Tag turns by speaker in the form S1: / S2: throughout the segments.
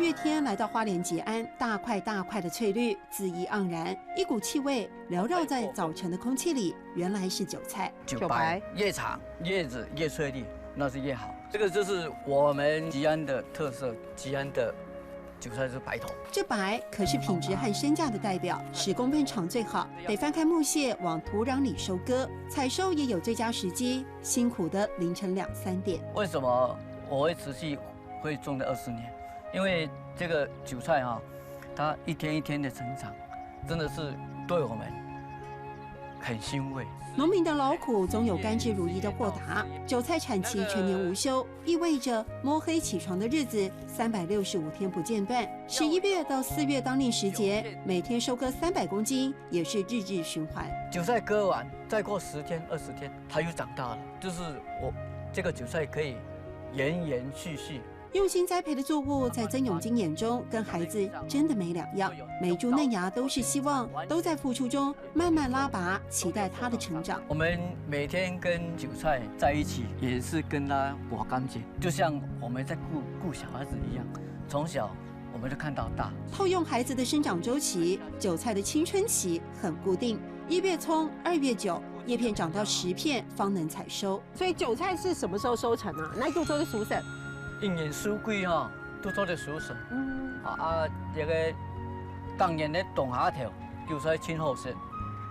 S1: 月天来到花莲吉安，大块大块的翠绿，恣意盎然，一股气味缭绕在早晨的空气里，原来是韭菜。
S2: 韭白越长叶子越翠绿，那是越好。这个就是我们吉安的特色，吉安的韭菜是白头。
S1: 这白可是品质和身价的代表，10公分长最好，得翻开木屑往土壤里收割，采收也有最佳时机，辛苦的凌晨2、3点。
S2: 为什么我会持续会种了20年？因为这个韭菜它一天一天的成长，真的是对我们很欣慰。
S1: 农民的劳苦总有甘之如饴的豁达。韭菜产期全年无休，意味着摸黑起床的日子365天不间断。11月到4月当令时节，每天收割300公斤，也是日日循环。
S2: 韭菜割完，再过10天、20天，它又长大了。就是我这个韭菜可以延延续续。
S1: 用心栽培的作物，在曾永金眼中，跟孩子真的没两样。每株嫩芽都是希望，都在付出中慢慢拉拔，期待它的成长。
S2: 我们每天跟韭菜在一起，也是跟它活干净，就像我们在顾小孩子一样，从小我们就看到大。
S1: 套用孩子的生长周期，韭菜的青春期很固定，1月葱，2月韭，叶片长到10片方能采收。
S3: 所以韭菜是什么时候收成啊？那就说是熟成。
S2: 一年四季都做得熟成。这个当年的冬夏条就是青后生。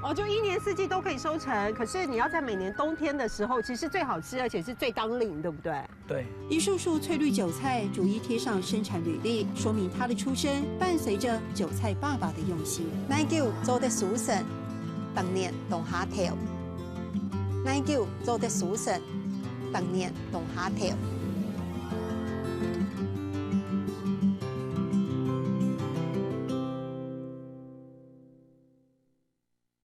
S3: 哦，就1年4季都可以收成，可是你要在每年冬天的时候，其实最好吃，而且是最当令，对不对？
S2: 对。
S1: 一束束翠绿韭菜逐一贴上生产履历，说明它的出身伴随着韭菜爸爸的用心。
S4: 奶韭做得熟成，当年冬夏条。奶韭做得熟成，当年冬夏条。